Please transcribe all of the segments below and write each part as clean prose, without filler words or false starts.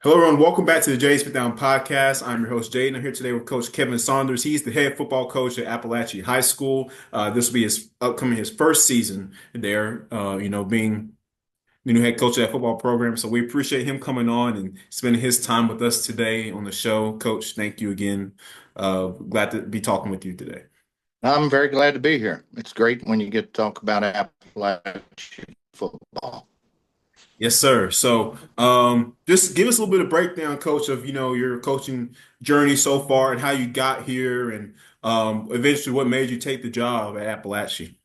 Hello, everyone. Welcome back to the Jay Spit Down podcast. I'm your host, Jay, and I'm here today with Coach Kevin Saunders. He's the head football coach at Apalachee High School. This will be his first season there, being the new head coach of that football program. So we appreciate him coming on and spending his time with us today on the show. Coach, thank you again. Glad to be talking with you today. I'm very glad to be here. It's great when you get to talk about Appalachian football. Yes, sir. So, just give us a little bit of breakdown, Coach, of your coaching journey so far and how you got here, and eventually what made you take the job at Appalachia.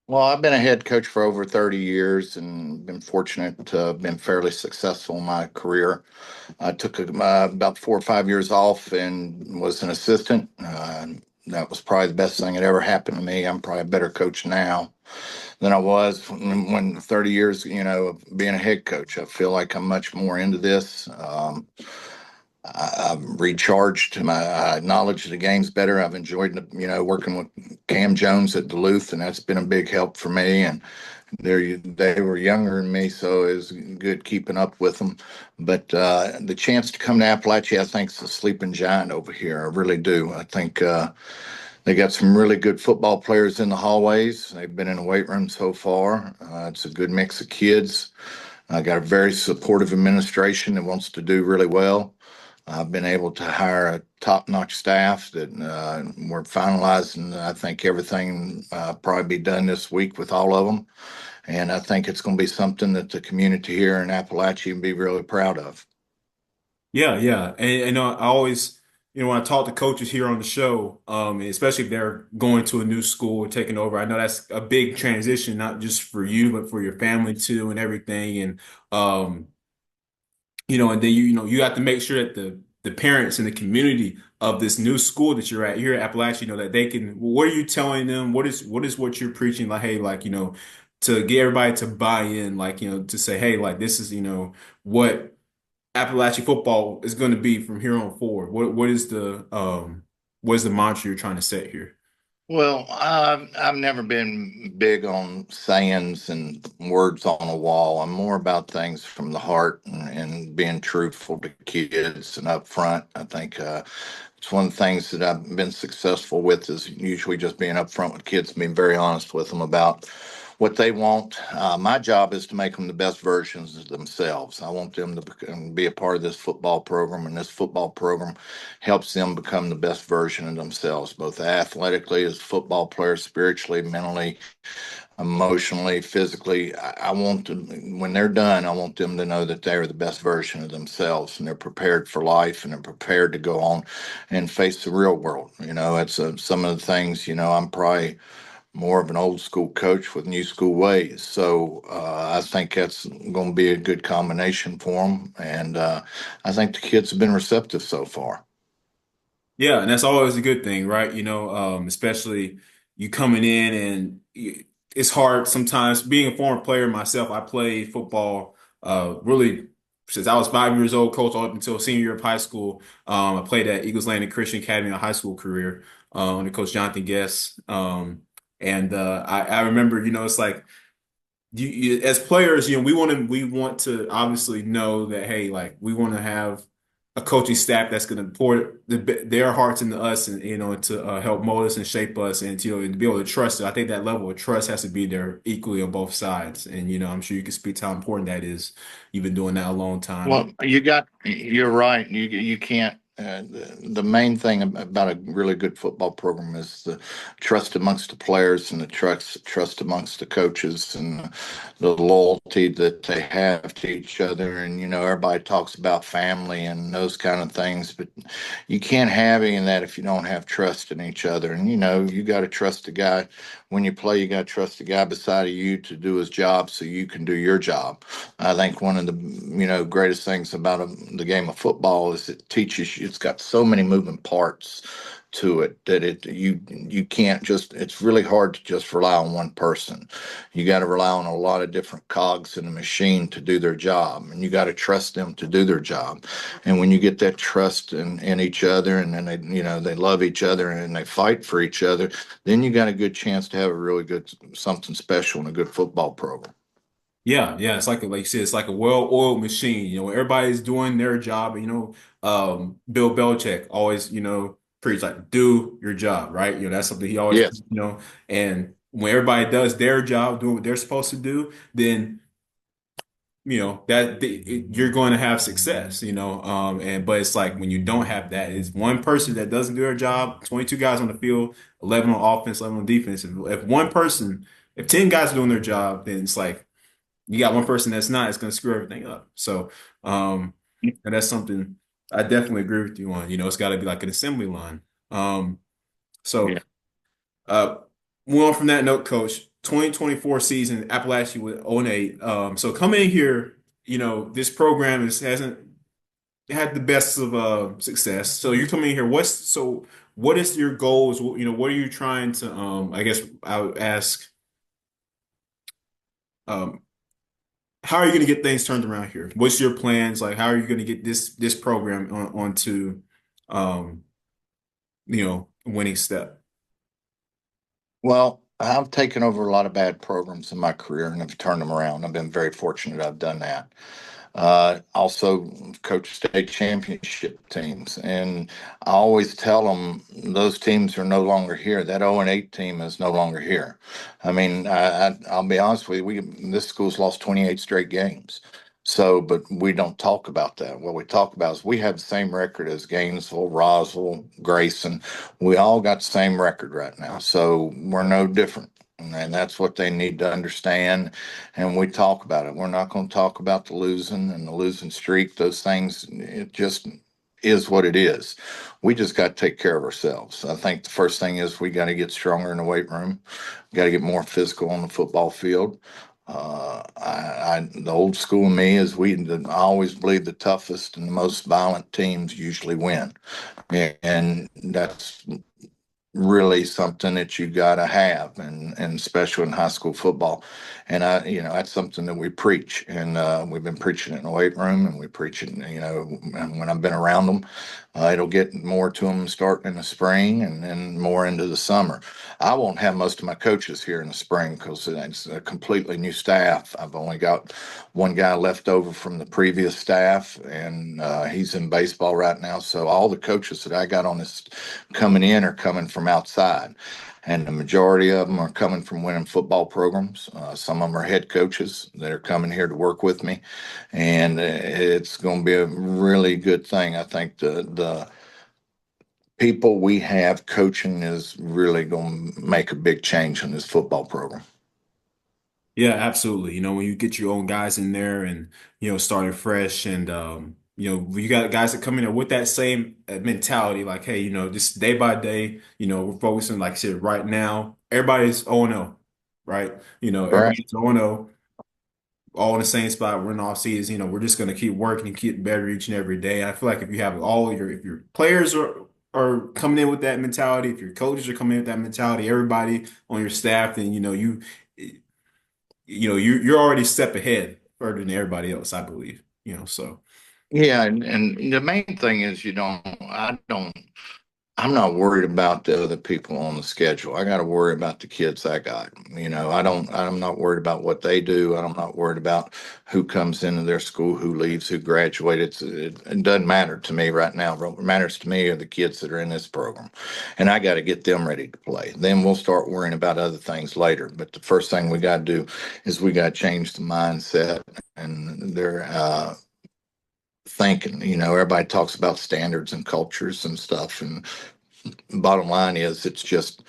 Well, I've been a head coach for over 30 years and been fortunate to have been fairly successful in my career. I took about 4 or 5 years off and was an assistant. That was probably the best thing that ever happened to me. I'm probably a better coach now than I was when 30 years, of being a head coach. I feel like I'm much more into this. I've recharged my knowledge of the games better. I've enjoyed, working with Cam Jones at Duluth, and that's been a big help for me. And they were younger than me, so it was good keeping up with them. But the chance to come to Appalachia, I think, is a sleeping giant over here. I really do. I think they got some really good football players in the hallways. They've been in the weight room so far. It's a good mix of kids. I got a very supportive administration that wants to do really well. I've been able to hire a top-notch staff that we're finalizing. I think everything probably be done this week with all of them, and I think it's going to be something that the community here in Appalachia will be really proud of. Yeah, yeah, and I always, when I talk to coaches here on the show, especially if they're going to a new school or taking over, I know that's a big transition, not just for you, but for your family too, and everything, and um, and then you have to make sure that the parents and the community of this new school that you're at here at Appalachia, that they can. What are you telling them? What is what you're preaching? Like, hey, like to get everybody to buy in, like to say, hey, like this is what Appalachian football is going to be from here on forward. What is the mantra you're trying to set here? Well, I've never been big on sayings and words on a wall. I'm more about things from the heart and being truthful to kids and upfront. I think it's one of the things that I've been successful with is usually just being upfront with kids and being very honest with them about what they want. My job is to make them the best versions of themselves. I want them to be a part of this football program, and this football program helps them become the best version of themselves, both athletically as football players, spiritually, mentally, emotionally, physically. I want to, when they're done, I want them to know that they are the best version of themselves and they're prepared for life and they're prepared to go on and face the real world. It's some of the things, I'm probably more of an old school coach with new school ways. So I think that's going to be a good combination for them. And I think the kids have been receptive so far. Yeah, and that's always a good thing, right? Especially you coming in and it's hard sometimes. Being a former player myself, I played football really since I was 5 years old, coach all up until senior year of high school. I played at Eagles Landing Christian Academy in a high school career under Coach Jonathan Guest. And I remember, it's like as players, we want to obviously know that hey, like we want to have a coaching staff that's going to pour their hearts into us and to help mold us and shape us and and to be able to trust it. I think that level of trust has to be there equally on both sides. And I'm sure you can speak to how important that is. You've been doing that a long time. Well, you're right. You can't. The main thing about a really good football program is the trust amongst the players and the trust amongst the coaches and the loyalty that they have to each other. And everybody talks about family and those kind of things, but you can't have any of that if you don't have trust in each other. And you got to trust the guy when you play. You got to trust the guy beside of you to do his job so you can do your job. I think one of the greatest things about the game of football is it teaches you. It's got so many moving parts to it that you can't just. It's really hard to just rely on one person. You got to rely on a lot of different cogs in the machine to do their job, and you got to trust them to do their job. And when you get that trust in each other, and then they love each other and they fight for each other, then you got a good chance to have a really good something special and a good football program. Yeah, yeah, it's like you said, it's like a well-oiled machine. Everybody's doing their job. Bill Belichick always, preach like do your job, right? That's something he always, Yes. and when everybody does their job, doing what they're supposed to do, then you're going to have success. But it's like when you don't have that, it's one person that doesn't do their job, 22 guys on the field, 11 on offense, 11 on defense. If one person, if 10 guys are doing their job, then it's like you got one person that's not, it's going to screw everything up. So, and that's something I definitely agree with you on. It's got to be like an assembly line. Um, so, Yeah. uh, Moving on from that note, Coach, 2024 season, Appalachia with 0-8. So coming in here, this program hasn't had the best of success. So you're coming in here. What is your goals? What are you trying to? I guess I would ask. Um, how are you going to get things turned around here? What's your plans? Like, how are you going to get this program onto, um, winning step? Well, I've taken over a lot of bad programs in my career and have turned them around. I've been very fortunate I've done that. Also, coach state championship teams, and I always tell them those teams are no longer here. That 0-8 team is no longer here. I mean, I'll be honest with you. This school's lost 28 straight games. So, but we don't talk about that. What we talk about is we have the same record as Gainesville, Roswell, Grayson. We all got the same record right now. So we're no different. And that's what they need to understand, and we talk about it. We're not going to talk about the losing and the losing streak. Those things, it just is what it is. We just got to take care of ourselves. I think the first thing is we got to get stronger in the weight room. Got to get more physical on the football field. The old school me is I always believe the toughest and the most violent teams usually win, and that's really something that you got to have, and especially in high school football. And that's something that we preach, and we've been preaching it in the weight room, and we preach it, and when I've been around them, it'll get more to them starting in the spring and then more into the summer. I won't have most of my coaches here in the spring because it's a completely new staff. I've only got one guy left over from the previous staff, and he's in baseball right now. So all the coaches that I got on this coming in are coming from outside. And the majority of them are coming from winning football programs. Some of them are head coaches that are coming here to work with me, and it's going to be a really good thing. I think the people we have coaching is really going to make a big change in this football program. Yeah, absolutely. When you get your own guys in there and, starting fresh and, you got guys that come in there with that same mentality, like, hey, just day by day, we're focusing, like I said, right now, everybody's 0-0, right? Correct. Everybody's 0-0, all in the same spot. We're in off season, we're just going to keep working and keep better each and every day. I feel like if your players are coming in with that mentality, if your coaches are coming in with that mentality, everybody on your staff, then, you're already a step ahead further than everybody else, I believe. So Yeah, and the main thing is I'm not worried about the other people on the schedule. I got to worry about the kids I got. I'm not worried about what they do. I'm not worried about who comes into their school, who leaves, who graduates. It doesn't matter to me right now. What matters to me are the kids that are in this program. And I got to get them ready to play. Then we'll start worrying about other things later. But the first thing we got to do is we got to change the mindset and their thinking. Everybody talks about standards and cultures and stuff. And bottom line is, it's just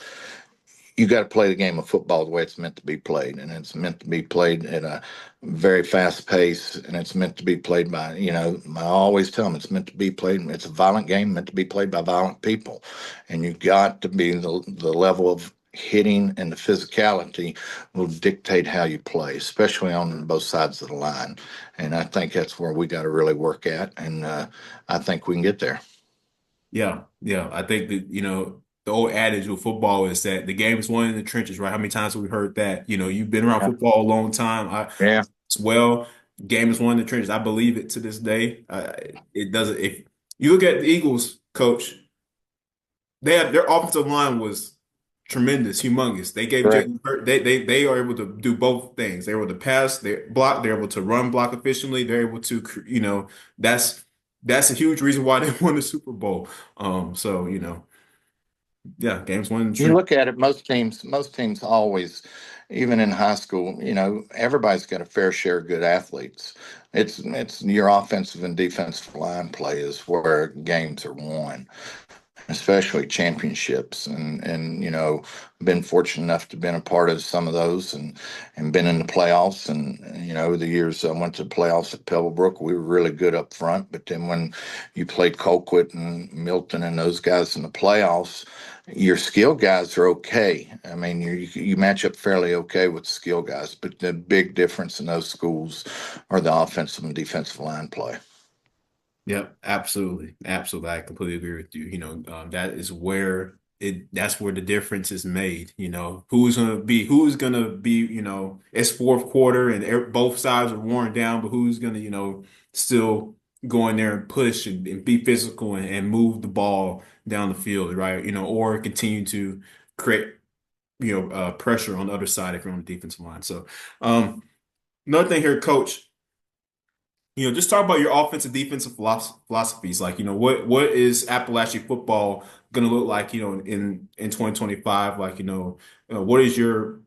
you got to play the game of football the way it's meant to be played, and it's meant to be played at a very fast pace, and it's meant to be played by, I always tell them it's meant to be played. It's a violent game meant to be played by violent people, and you got to be the level of hitting and the physicality will dictate how you play, especially on both sides of the line. And I think that's where we got to really work at, and I think we can get there. yeah, yeah. I think that, the old adage with football is that the game is won in the trenches, right? How many times have we heard that? You've been around Yeah. football a long time. Yeah. As well, game is won in the trenches. I believe it to this day. It doesn't. If you look at the Eagles, coach, their offensive line was tremendous, humongous. They gave Correct. Jalen Hurts, they are able to do both things. They're able to pass, they block, they're able to run block efficiently. They're able to, that's that's a huge reason why they won the Super Bowl. So, yeah, games won and You true. look at it, most teams always, even in high school, everybody's got a fair share of good athletes. It's your offensive and defensive line play is where games are won, especially championships. And been fortunate enough to been a part of some of those and been in the playoffs. And the years I went to the playoffs at Pebblebrook, we were really good up front. But then when you played Colquitt and Milton and those guys in the playoffs, your skill guys are okay. I mean, you match up fairly okay with skill guys, but the big difference in those schools are the offensive and defensive line play. Yep, absolutely. Absolutely. I completely agree with you. That's where the difference is made. It's fourth quarter and both sides are worn down, but who's gonna, still go in there and push and be physical and move the ball down the field, right? Or continue to create, pressure on the other side if you're on the defensive line. So, another thing here, coach. Just talk about your offensive defensive philosophies. Like, what is Appalachian football going to look like, in 2025? Like, what is your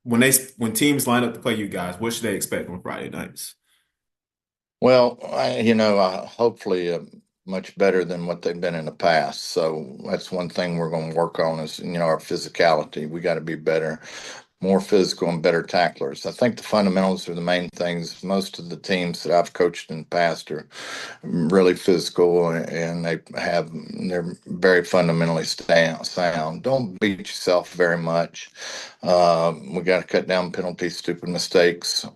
when teams line up to play you guys, what should they expect on Friday nights? Well, hopefully much better than what they've been in the past. So that's one thing we're going to work on is, our physicality. We got to be better, more physical and better tacklers. I think the fundamentals are the main things. Most of the teams that I've coached in the past are really physical and they're very fundamentally sound. Don't beat yourself very much. We got to cut down penalties, stupid mistakes.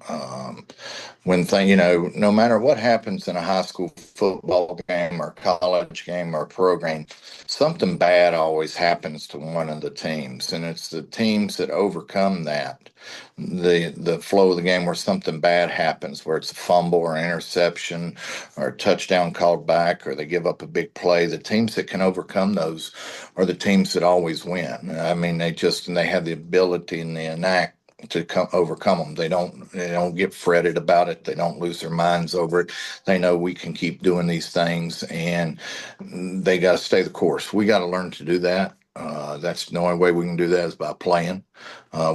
No matter what happens in a high school football game or college game or program, something bad always happens to one of the teams, and it's the teams that overcome that. The flow of the game where something bad happens, where it's a fumble or interception or a touchdown called back, or they give up a big play. The teams that can overcome those are the teams that always win. I mean, they have the ability and the knack to overcome them. They don't get fretted about it. They don't lose their minds over it. They know we can keep doing these things, and they got to stay the course. We got to learn to do that. That's the only way we can do that is by playing.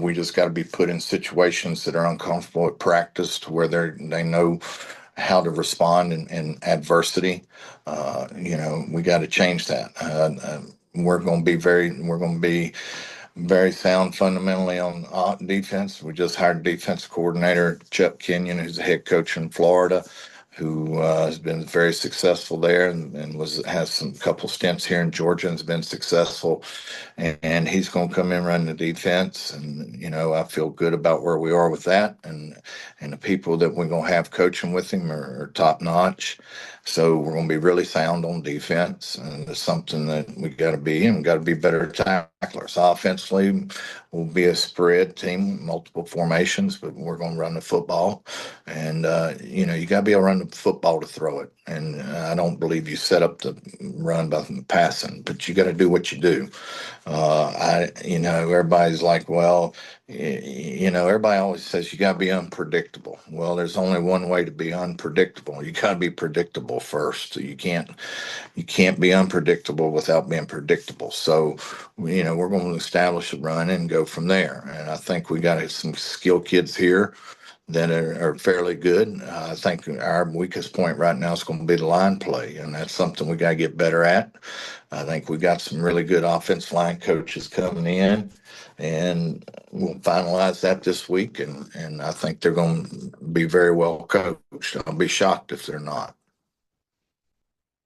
We just got to be put in situations that are uncomfortable at practice to where they know how to respond in adversity. We got to change that. We're going to be very sound fundamentally on defense. We just hired defense coordinator Chuck Kenyon, who's the head coach in Florida, who has been very successful there and has some couple stints here in Georgia and has been successful. And he's going to come in run the defense. And I feel good about where we are with that. And the people that we're going to have coaching with him are top notch. So we're going to be really sound on defense, and it's something that we got to be, and we got to be better tacklers. Offensively, we'll be a spread team, multiple formations, but we're going to run the football, and you got to be able to run the football to throw it. And I don't believe you set up the run by passing, but you got to do what you do. Everybody's like, well, everybody always says you got to be unpredictable. Well, there's only one way to be unpredictable. You got to be predictable first. You can't be unpredictable without being predictable. So, we're going to establish a run and go from there. And I think we got some skilled kids here that are fairly good. I think our weakest point right now is going to be the line play, and that's something we got to get better at. I think we got some really good offensive line coaches coming in, and we'll finalize that this week. And I think they're going to be very well coached. I'll be shocked if they're not.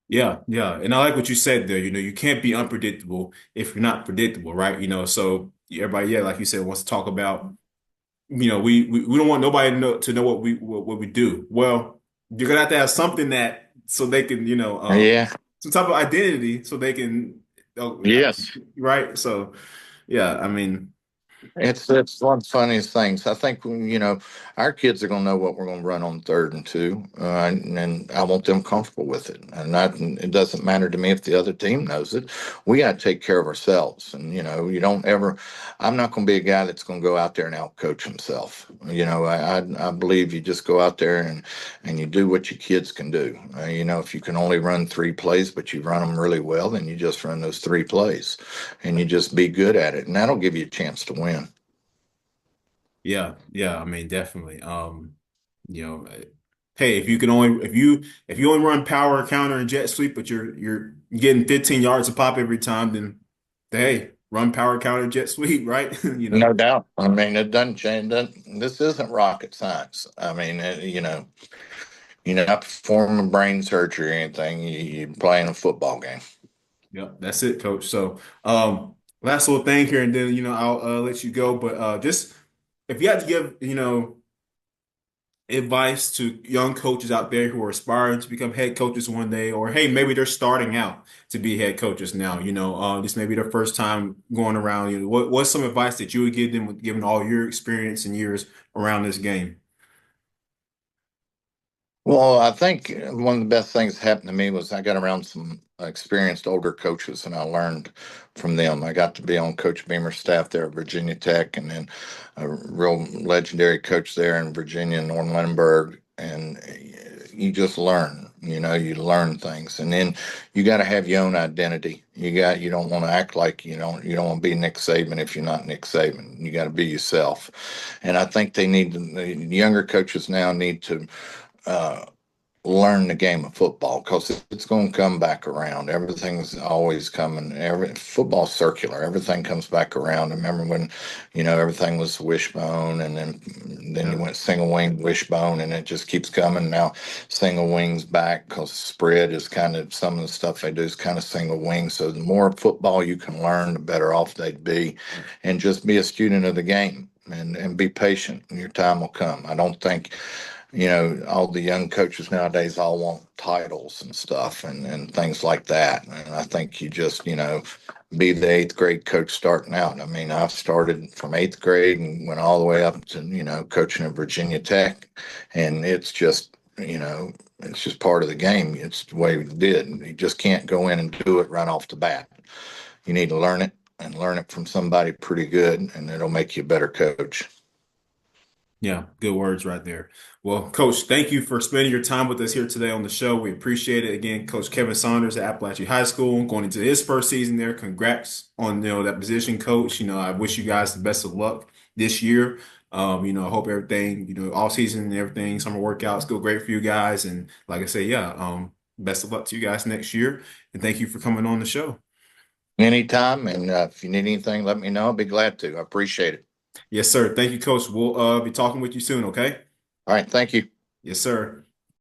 Yeah, yeah. And I like what you said there. You can't be unpredictable if you're not predictable, right? So everybody, yeah, like you said, wants to talk about, we don't want nobody to know what we do. Well, you're gonna have to have something that so they can, Yeah. some type of identity so they can, oh, Yes. right? So, yeah, I mean. It's one of the funniest things. I think our kids are going to know what we're going to run on 3rd and 2, and I want them comfortable with it. And not it doesn't matter to me if the other team knows it. We got to take care of ourselves. And you don't ever. I'm not going to be a guy that's going to go out there and outcoach himself. I believe you just go out there and you do what your kids can do. If you can only run 3 plays, but you run them really well, then you just run those 3 plays, and you just be good at it, and that'll give you a chance to win. Yeah, yeah, I mean, definitely. You know, hey, if you only run power, counter, and jet sweep, but you're getting 15 yards a pop every time, then hey, run power, counter, jet sweep, right? You No know. doubt. I mean, it doesn't change. This isn't rocket science. I mean, you're not performing brain surgery or anything. You're playing a football game. Yep, that's it, coach. So, last little thing here, and then I'll let you go. But just if you had to give advice to young coaches out there who are aspiring to become head coaches one day, or hey, maybe they're starting out to be head coaches now. This may be their first time going around. What's some advice that you would give them, given all your experience and years around this game? Well, I think one of the best things that happened to me was I got around some experienced older coaches and I learned from them. I got to be on Coach Beamer's staff there at Virginia Tech, and then a real legendary coach there in Virginia, Norm Lindbergh. And you just learn, you learn things. And then you got to have your own identity. You don't want to act like you don't want to be Nick Saban if you're not Nick Saban. You got to be yourself. And I think the younger coaches now need to uh, learn the game of football, because it's going to come back around. Everything's always coming. Every football circular. Everything comes back around. Remember when, everything was wishbone, and then you Yeah, went single wing wishbone, and it just keeps coming. Now single wings back, because spread is kind of some of the stuff they do is kind of single wing. So the more football you can learn, the better off they'd be, and just be a student of the game. And be patient, and your time will come. I don't think all the young coaches nowadays all want titles and stuff, and things like that. And I think you just, be the 8th grade coach starting out. I mean, I've started from 8th grade and went all the way up to, coaching at Virginia Tech. And it's just part of the game. It's the way we did. You just can't go in and do it right off the bat. You need to learn it, and learn it from somebody pretty good, and it'll make you a better coach. yeah, good words right there. Well, Coach, thank you for spending your time with us here today on the show. We appreciate it. Again, Coach Kevin Saunders at Apalachee High School, going into his first season there. Congrats on that position, Coach. I wish you guys the best of luck this year. I hope everything, all season and everything, summer workouts go great for you guys. And like I say, yeah, best of luck to you guys next year. And thank you for coming on the show. Anytime, and if you need anything, let me know. I'll be glad to. I appreciate it. Yes, sir. Thank you, Coach. We'll be talking with you soon, okay? All right, thank you. Yes, sir.